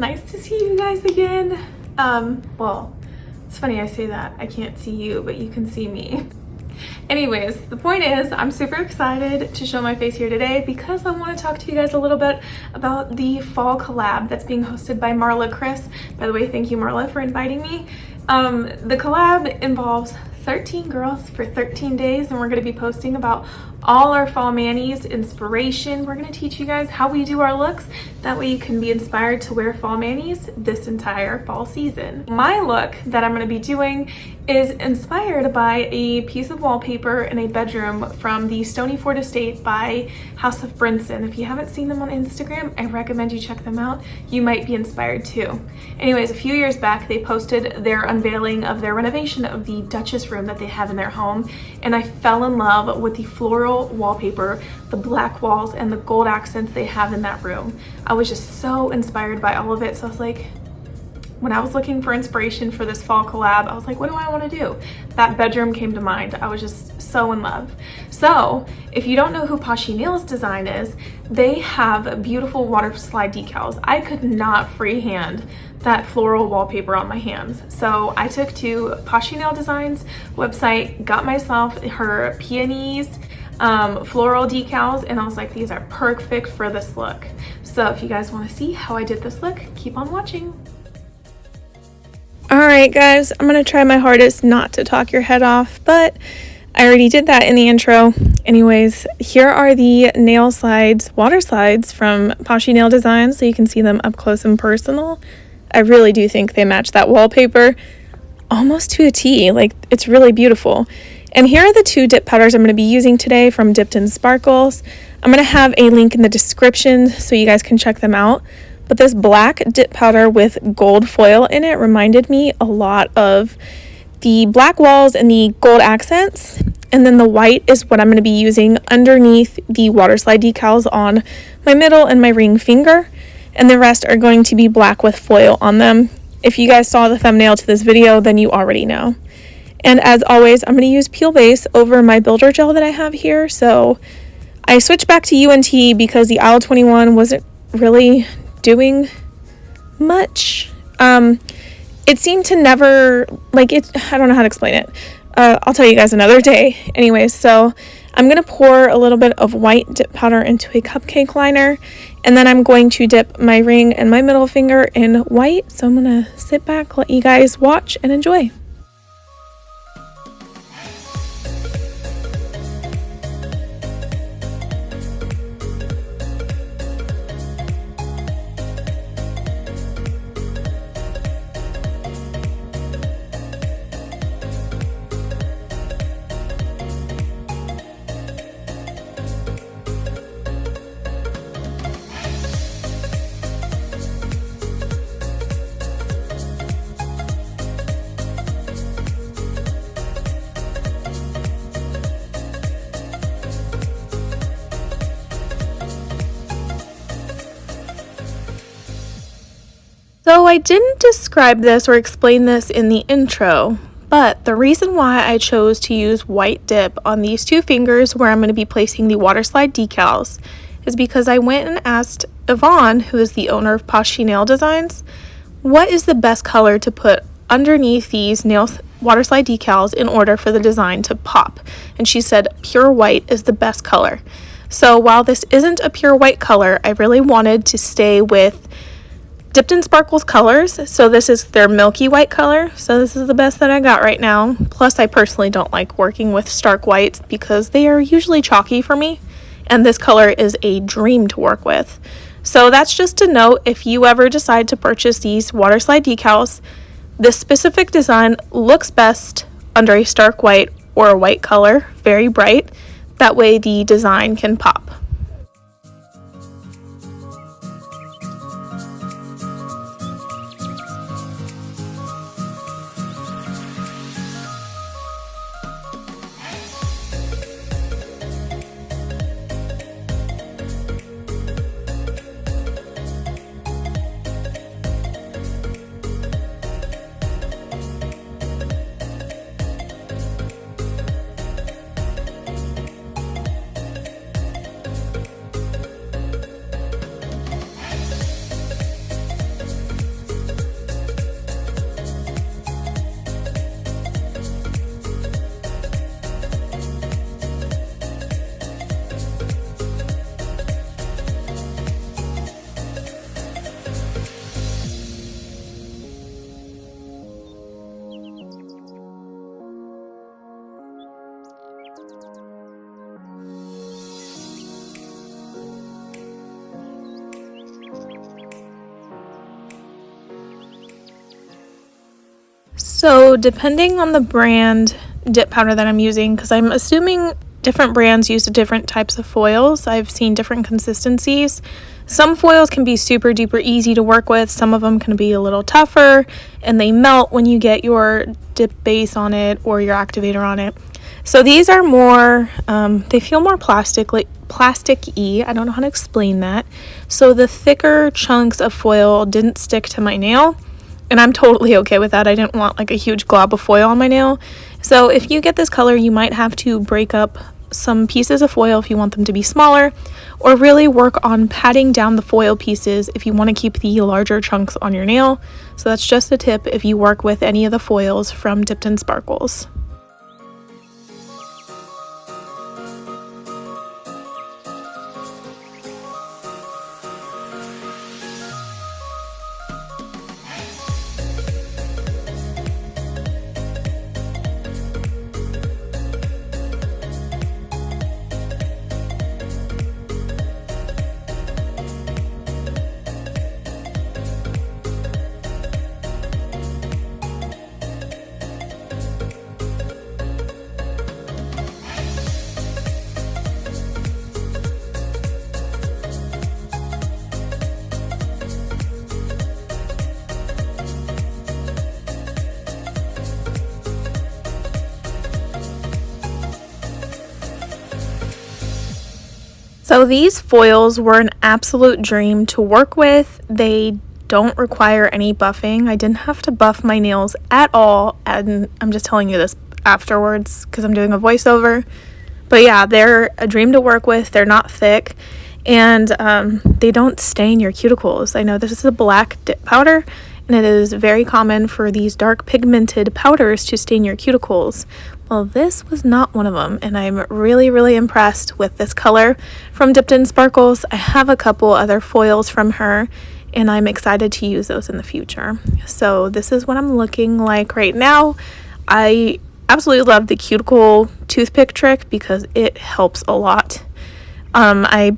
Nice to see you guys again. Well, it's funny I say that. I can't see you, but you can see me. Anyways, the point is I'm super excited to show my face here today because I want to talk to you guys a little bit about the fall collab that's being hosted by Marla, Kris. By the way, thank you Marla for inviting me. The collab involves 13 girls for 13 days, and we're going to be posting about all our fall manis, inspiration. We're going to teach you guys how we do our looks. That way you can be inspired to wear fall manis this entire fall season. My look that I'm going to be doing is inspired by a piece of wallpaper in a bedroom from the Stonyford estate by House of Brinson. If you haven't seen them on Instagram, I recommend you check them out. You might be inspired too. Anyways, a few years back, they posted their unveiling of their renovation of the Duchess room that they have in their home, and I fell in love with the floral wallpaper, the black walls, and the gold accents they have in that room. I was just so inspired by all of it, so I was like, when I was looking for inspiration for this fall collab, I was like, what do I want to do? That bedroom came to mind. I was just so in love. So if you don't know who Poshy Nail Designs is, they have beautiful Waterslide decals. I could not freehand that floral wallpaper on my hands. So I took to Poshy Nail Designs website, got myself her Peonies floral decals, and I was like, these are perfect for this look. So if you guys want to see how I did this look, keep on watching. Alright guys, I'm going to try my hardest not to talk your head off, but I already did that in the intro. Anyways, here are the nail slides, water slides from Poshy Nail Designs, so you can see them up close and personal. I really do think they match that wallpaper almost to a T. Like, it's really beautiful. And here are the two dip powders I'm going to be using today from Dipped in Sparkles. I'm going to have a link in the description so you guys can check them out. But this black dip powder with gold foil in it reminded me a lot of the black walls and the gold accents. And then the white is what I'm going to be using underneath the Waterslide decals on my middle and my ring finger. And the rest are going to be black with foil on them. If you guys saw the thumbnail to this video, then you already know. And as always, I'm going to use Peel Base over my builder gel that I have here. So I switched back to UNT because the Aisle 21 wasn't really doing much. It seemed to never, like, it, I don't know how to explain it. I'll tell you guys another day. Anyways, so I'm going to pour a little bit of white dip powder into a cupcake liner, and then I'm going to dip my ring and my middle finger in white. So I'm going to sit back, let you guys watch and enjoy. So I didn't describe this or explain this in the intro, but the reason why I chose to use white dip on these two fingers where I'm going to be placing the Waterslide decals is because I went and asked Yvonne, who is the owner of Poshy Nail Designs, what is the best color to put underneath these Waterslide decals in order for the design to pop. And she said pure white is the best color. So while this isn't a pure white color, I really wanted to stay with Dipped in Sparkles colors. So this is their Milky White color. So this is the best that I got right now. Plus I personally don't like working with stark whites because they are usually chalky for me. And this color is a dream to work with. So that's just a note, if you ever decide to purchase these Waterslide decals, this specific design looks best under a stark white or a white color, very bright. That way the design can pop. So depending on the brand dip powder that I'm using, because I'm assuming different brands use different types of foils. I've seen different consistencies. Some foils can be super duper easy to work with. Some of them can be a little tougher and they melt when you get your dip base on it or your activator on it. So these are more, they feel more plasticky. I don't know how to explain that. So the thicker chunks of foil didn't stick to my nail, and I'm totally okay with that. I didn't want like a huge glob of foil on my nail. So if you get this color, you might have to break up some pieces of foil if you want them to be smaller, or really work on patting down the foil pieces if you want to keep the larger chunks on your nail. So that's just a tip if you work with any of the foils from Dipped in Sparkles. So these foils were an absolute dream to work with. They don't require any buffing. I didn't have to buff my nails at all, and I'm just telling you this afterwards because I'm doing a voiceover. But yeah, they're a dream to work with. They're not thick, and they don't stain your cuticles. I know this is a black dip powder, and it is very common for these dark pigmented powders to stain your cuticles. Well, this was not one of them, and I'm really, really impressed with this color from Dipped in Sparkles. I have a couple other foils from her, and I'm excited to use those in the future. So this is what I'm looking like right now. I absolutely love the cuticle toothpick trick because it helps a lot. I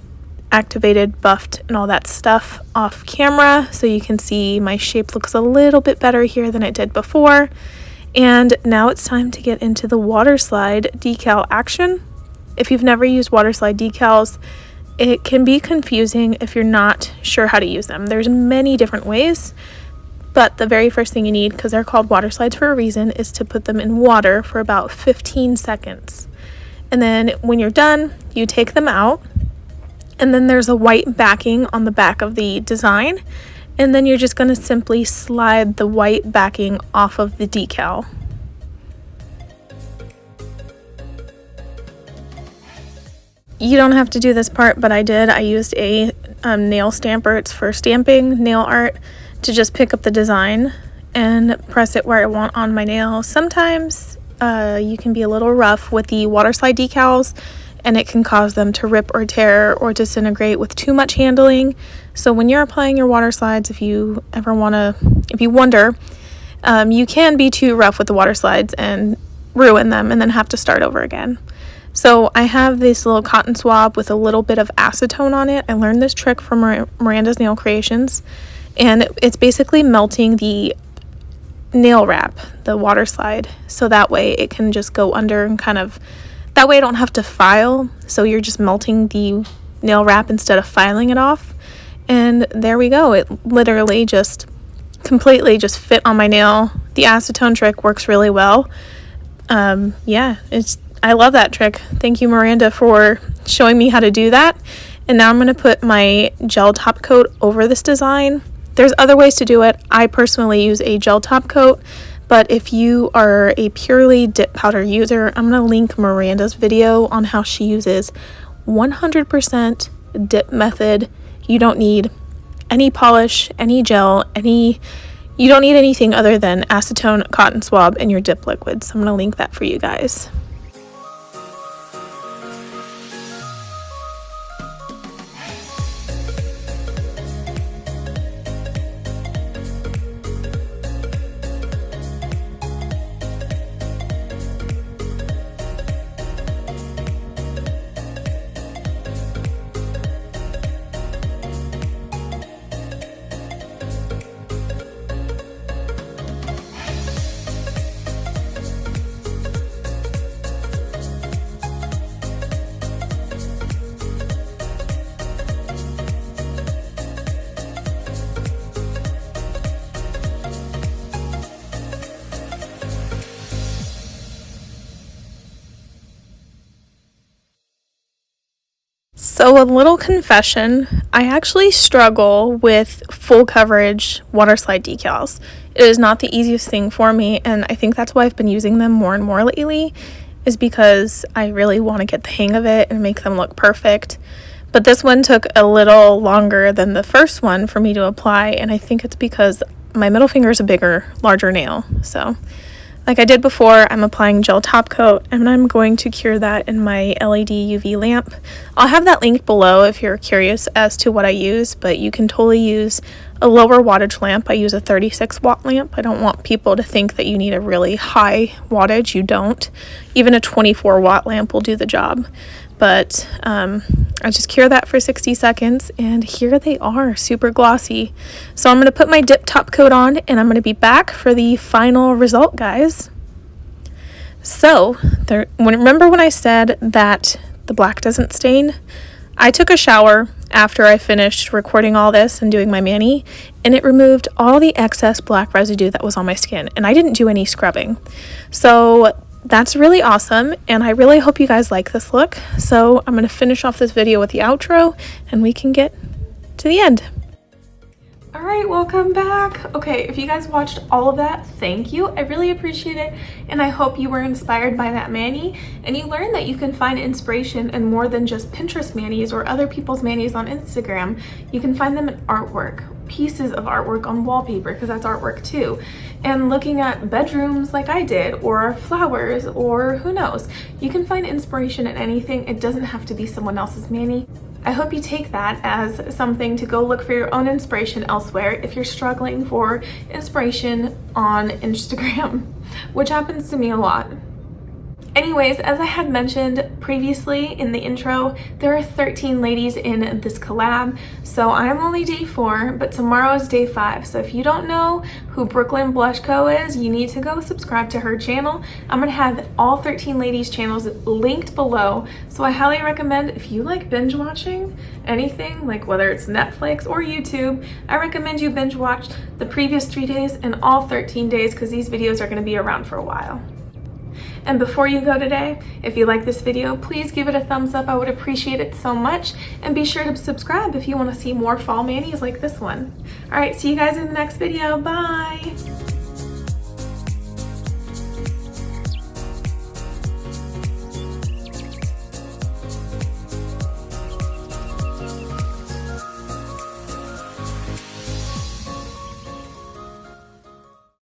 activated, buffed, and all that stuff off camera, so you can see my shape looks a little bit better here than it did before. And now it's time to get into the Waterslide decal action. If you've never used Waterslide decals, it can be confusing if you're not sure how to use them. There's many different ways, but the very first thing you need, because they're called water slides for a reason, is to put them in water for about 15 seconds. And then when you're done, you take them out, and then there's a white backing on the back of the design. And then you're just going to simply slide the white backing off of the decal. You don't have to do this part, but I did. I used a nail stamper. It's for stamping nail art, to just pick up the design and press it where I want on my nail. Sometimes you can be a little rough with the Waterslide decals, and it can cause them to rip or tear or disintegrate with too much handling. So when you're applying your water slides, if you wonder, you can be too rough with the water slides and ruin them and then have to start over again. So I have this little cotton swab with a little bit of acetone on it. I learned this trick from Miranda's Nail Creations, and it's basically melting the nail wrap, the water slide, so that way it can just go under and that way I don't have to file, so you're just melting the nail wrap instead of filing it off. And there we go. It literally just completely just fit on my nail. The acetone trick works really well. Yeah, I love that trick. Thank you, Miranda, for showing me how to do that. And now I'm going to put my gel top coat over this design. There's other ways to do it. I personally use a gel top coat. But if you are a purely dip powder user, I'm going to link Miranda's video on how she uses 100% dip method. You don't need any polish, any gel, you don't need anything other than acetone, cotton swab, and your dip liquid. So I'm going to link that for you guys. So a little confession, I actually struggle with full coverage Waterslide decals. It is not the easiest thing for me, and I think that's why I've been using them more and more lately, is because I really want to get the hang of it and make them look perfect. But this one took a little longer than the first one for me to apply, and I think it's because my middle finger is a larger nail. So like I did before, I'm applying gel top coat, and I'm going to cure that in my LED UV lamp. I'll have that linked below if you're curious as to what I use, but you can totally use a lower wattage lamp. I use a 36 watt lamp. I don't want people to think that you need a really high wattage. You don't. Even a 24 watt lamp will do the job. But I just cure that for 60 seconds, and here they are, super glossy. So I'm going to put my dip top coat on, and I'm going to be back for the final result, guys. So remember when I said that the black doesn't stain? I took a shower after I finished recording all this and doing my mani, and it removed all the excess black residue that was on my skin, and I didn't do any scrubbing. So that's really awesome, and I really hope you guys like this look. So I'm going to finish off this video with the outro, and we can get to the end. All right, welcome back. Okay, if you guys watched all of that, thank you. I really appreciate it, and I hope you were inspired by that mani, and you learned that you can find inspiration in more than just Pinterest manis or other people's manis on Instagram. You can find them in artwork, pieces of artwork on wallpaper, because that's artwork too, and looking at bedrooms like I did, or flowers, or who knows. You can find inspiration in anything. It doesn't have to be someone else's mani. I hope you take that as something to go look for your own inspiration elsewhere if you're struggling for inspiration on Instagram, which happens to me a lot. Anyways, as I had mentioned previously in the intro, there are 13 ladies in this collab. So I'm only day 4, but tomorrow is day 5. So if you don't know who Brooklyn Blush Co is, you need to go subscribe to her channel. I'm going to have all 13 ladies' channels linked below. So I highly recommend, if you like binge watching anything, like whether it's Netflix or YouTube, I recommend you binge watch the previous 3 days and all 13 days, because these videos are going to be around for a while. And before you go today, if you like this video, please give it a thumbs up. I would appreciate it so much. And be sure to subscribe if you want to see more fall manis like this one. All right, see you guys in the next video. Bye.